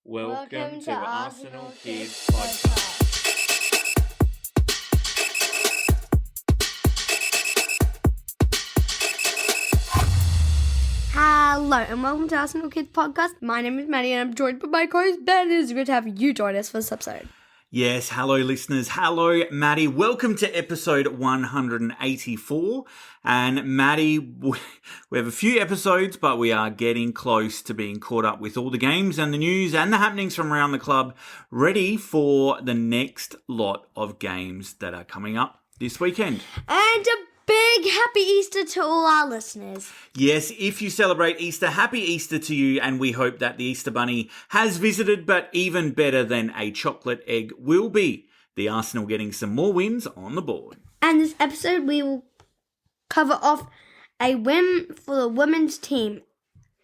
Welcome to Arsenal Kids Podcast. Hello and welcome to Arsenal Kids Podcast. My name is Madi and I'm joined by my co-host Ben. It is good to have you join us for this episode. Yes, hello listeners. Hello, Maddie. Welcome to episode 184. And Maddie, we have a few episodes, but we are getting close to being caught up with all the games and the news and the happenings from around the club, ready for the next lot of games that are coming up this weekend. And a big happy Easter to all our listeners. Yes, if you celebrate Easter, happy Easter to you, and we hope that the Easter Bunny has visited, but even better than a chocolate egg will be the Arsenal getting some more wins on the board. And this episode we will cover off a win for the women's team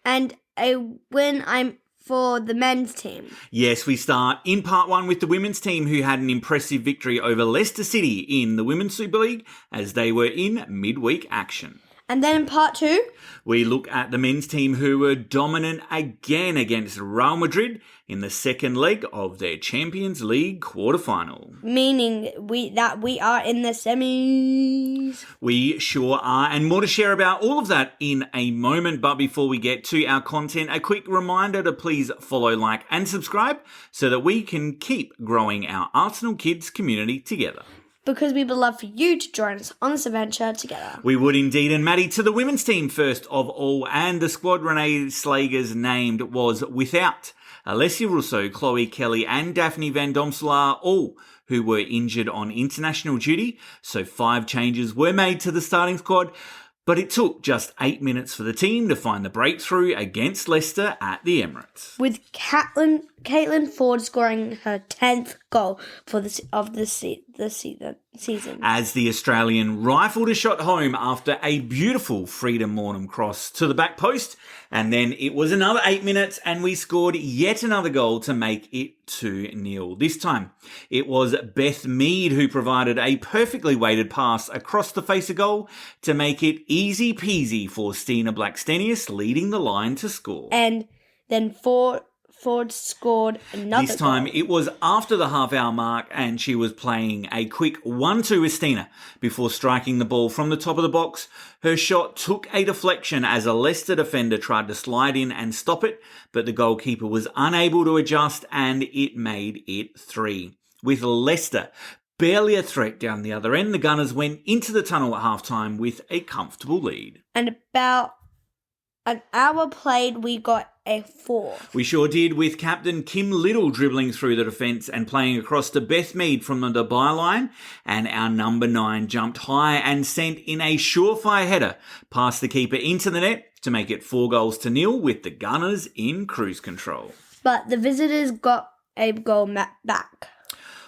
and a win for the men's team. Yes, we start in part one with the women's team, who had an impressive victory over Leicester City in the Women's Super League as they were in midweek action. And then in part two, we look at the men's team, who were dominant again against Real Madrid in the second leg of their Champions League quarterfinal. meaning we are in the semis. We sure are, and more to share about all of that in a moment. But before we get to our content, a quick reminder to please follow, like, and subscribe so that we can keep growing our Arsenal Kids community together. Because we would love for you to join us on this adventure together. We would indeed. And Maddie, to the women's team first of all, and the squad Renee Slegers named was without Alessia Russo, Chloe Kelly and Daphne Van Domselaar, all who were injured on international duty. So 5 changes were made to the starting squad. But it took just 8 minutes for the team to find the breakthrough against Leicester at the Emirates. With Caitlin Ford scoring her 10th goal for the season. As the Australian rifled a shot home after a beautiful Freedom Mornham cross to the back post. And then it was another 8 minutes and we scored yet another goal to make it 2-0. This time it was Beth Mead who provided a perfectly weighted pass across the face of goal to make it easy peasy for Stina Blackstenius, leading the line to score. And then Ford scored another This time goal. it was after the half-hour mark and she was playing a quick 1-2 with Stina before striking the ball from the top of the box. Her shot took a deflection as a Leicester defender tried to slide in and stop it, but the goalkeeper was unable to adjust and it made it 3. With Leicester barely a threat down the other end, the Gunners went into the tunnel at half-time with a comfortable lead. And about an hour played, we got a 4. We sure did, with captain Kim Little dribbling through the defence and playing across to Beth Mead from the byline, and our number 9 jumped high and sent in a surefire header past the keeper into the net to make it 4-0 with the Gunners in cruise control. But the visitors got a goal back.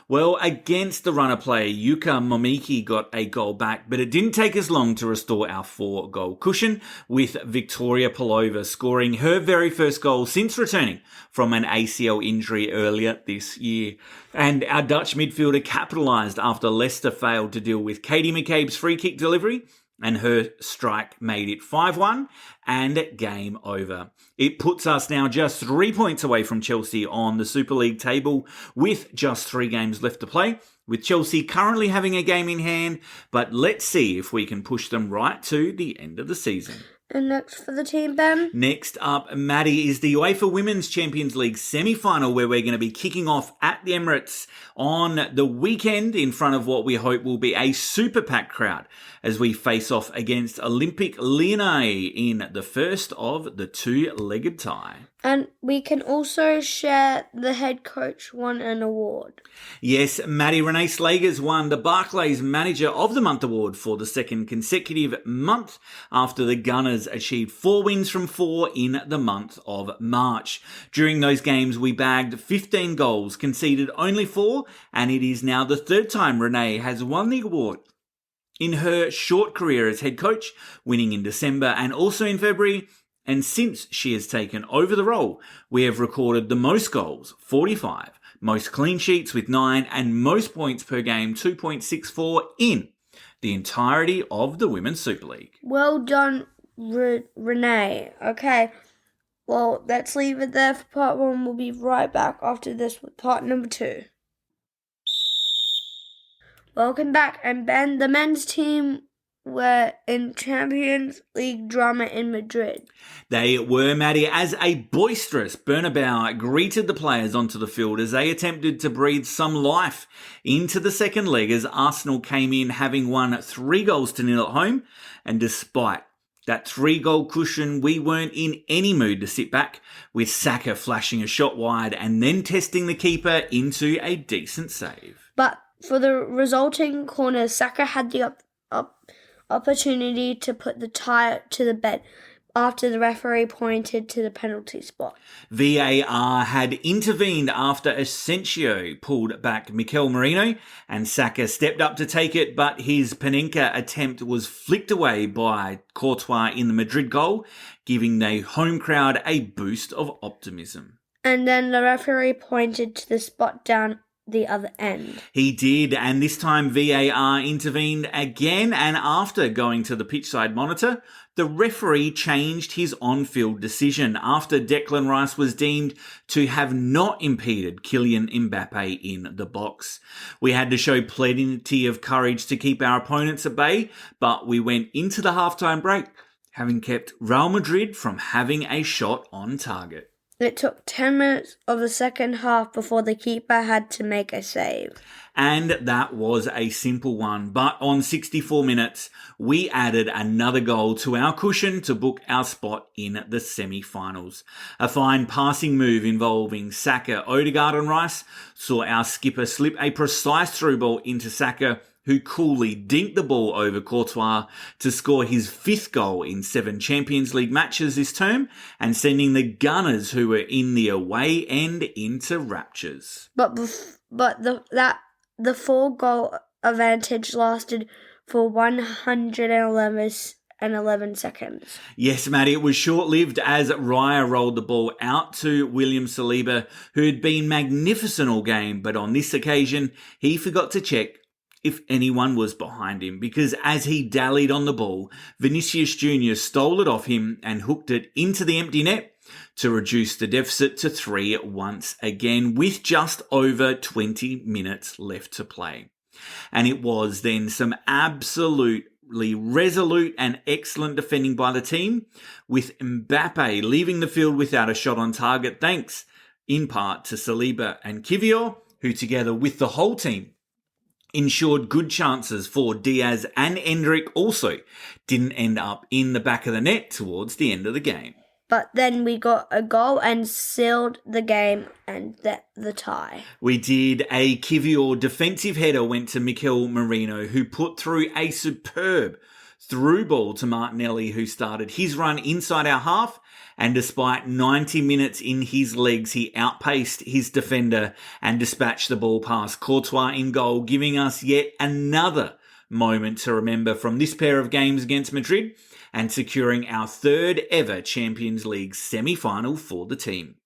Well, against the runner player, Yuka Momiki got a goal back, but it didn't take us long to restore our 4-goal cushion, with Victoria Pelova scoring her very first goal since returning from an ACL injury earlier this year. And our Dutch midfielder capitalised after Leicester failed to deal with Katie McCabe's free kick delivery, and her strike made it 5-1 and game over. It puts us now just 3 points away from Chelsea on the Super League table with just 3 games left to play, with Chelsea currently having a game in hand, but let's see if we can push them right to the end of the season. And next for the team, Ben? Next up, Maddie, is the UEFA Women's Champions League semi-final, where we're going to be kicking off at the Emirates on the weekend in front of what we hope will be a super packed crowd as we face off against Olympique Lyonnais in the first of the 2-legged tie. And we can also share the head coach won an award. Yes, Maddie, Renee Slegers won the Barclays Manager of the Month award for the second consecutive month after the Gunners achieved 4 wins from 4 in the month of March. During those games, we bagged 15 goals, conceded only 4, and it is now the 3rd time Renee has won the award in her short career as head coach, winning in December and also in February. And since she has taken over the role, we have recorded the most goals, 45, most clean sheets with 9, and most points per game, 2.64 in the entirety of the Women's Super League. Well done, Renee. Okay, Well, let's leave it there for part 1. We'll be right back after this with part number 2. Welcome back. And Ben, the men's team were in Champions League drama in Madrid. They were, Maddie, as a boisterous Bernabeu greeted the players onto the field as they attempted to breathe some life into the second leg as Arsenal came in having won 3-0 at home. And despite that 3-goal cushion, we weren't in any mood to sit back, with Saka flashing a shot wide and then testing the keeper into a decent save. But for the resulting corner, Saka had the opportunity to put the tie to the bed after the referee pointed to the penalty spot. VAR had intervened after Asensio pulled back Mikel Merino and Saka stepped up to take it, but his Panenka attempt was flicked away by Courtois in the Madrid goal, giving the home crowd a boost of optimism. And then the referee pointed to the spot down the other end. He did, and this time VAR intervened again, and after going to the pitchside monitor, the referee changed his on-field decision after Declan Rice was deemed to have not impeded Kylian Mbappe in the box. We had to show plenty of courage to keep our opponents at bay, but we went into the halftime break, having kept Real Madrid from having a shot on target. It took 10 minutes of the second half before the keeper had to make a save. And that was a simple one. But on 64 minutes, we added another goal to our cushion to book our spot in the semi-finals. A fine passing move involving Saka, Odegaard and Rice saw our skipper slip a precise through ball into Saka, who coolly dinked the ball over Courtois to score his 5th goal in 7 Champions League matches this term, and sending the Gunners, who were in the away end, into raptures. But the 4-goal advantage lasted for 111 seconds. Yes, Maddie, it was short-lived as Raya rolled the ball out to William Saliba, who had been magnificent all game, but on this occasion, he forgot to check if anyone was behind him, because as he dallied on the ball, Vinicius Jr. stole it off him and hooked it into the empty net to reduce the deficit to 3 once again, with just over 20 minutes left to play. And it was then some absolutely resolute and excellent defending by the team, with Mbappe leaving the field without a shot on target, thanks in part to Saliba and Kivior, who together with the whole team ensured good chances for Diaz, and Endrick also didn't end up in the back of the net towards the end of the game. But then we got a goal and sealed the game and the tie. We did. A Kivior defensive header went to Mikel Merino, who put through a superb through ball to Martinelli, who started his run inside our half, and despite 90 minutes in his legs, he outpaced his defender and dispatched the ball past Courtois in goal, giving us yet another moment to remember from this pair of games against Madrid and securing our 3rd ever Champions League semi-final for the team.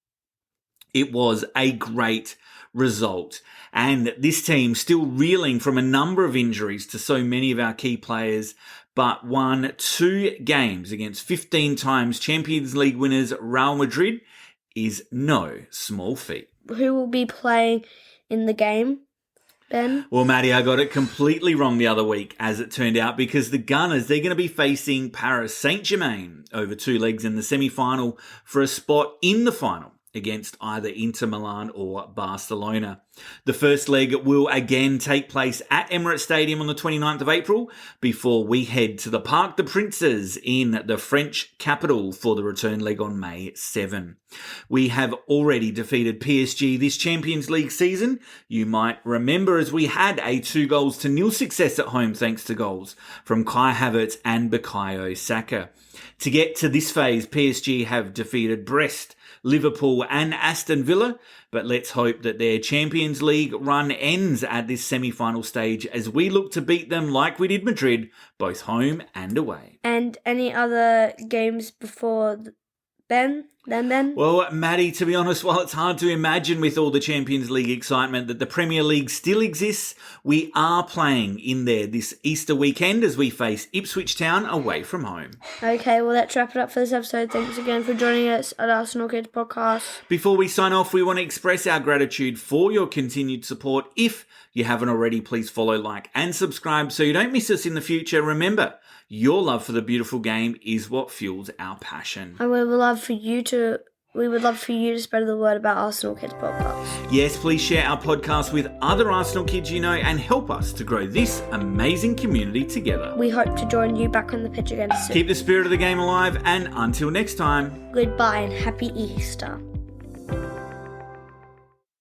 It was a great result, and this team still reeling from a number of injuries to so many of our key players, but won 2 games against 15 times Champions League winners Real Madrid is no small feat. Who will be playing in the game, Ben? Well, Maddie, I got it completely wrong the other week, as it turned out, because the Gunners, they're going to be facing Paris Saint-Germain over 2 legs in the semi-final for a spot in the final against either Inter Milan or Barcelona. The first leg will again take place at Emirates Stadium on the 29th of April before we head to the Parc des Princes in the French capital for the return leg on May 7. We have already defeated PSG this Champions League season. You might remember, as we had a 2-0 success at home thanks to goals from Kai Havertz and Bukayo Saka. To get to this phase, PSG have defeated Brest, Liverpool and Aston Villa, but let's hope that their Champions League run ends at this semi-final stage as we look to beat them like we did Madrid, both home and away. And any other games before Ben? Then. Well, Maddie, to be honest, while it's hard to imagine with all the Champions League excitement that the Premier League still exists, we are playing in there this Easter weekend as we face Ipswich Town away from home. Okay, well, let's wrap it up for this episode. Thanks again for joining us at Arsenal Kids Podcast. Before we sign off, we want to express our gratitude for your continued support. If you haven't already, please follow, like, and subscribe so you don't miss us in the future. Remember, your love for the beautiful game is what fuels our passion. And we would love for you to spread the word about Arsenal Kids Podcast. Yes, please share our podcast with other Arsenal kids you know and help us to grow this amazing community together. We hope to join you back on the pitch again soon. Keep the spirit of the game alive, and until next time, Goodbye and happy Easter.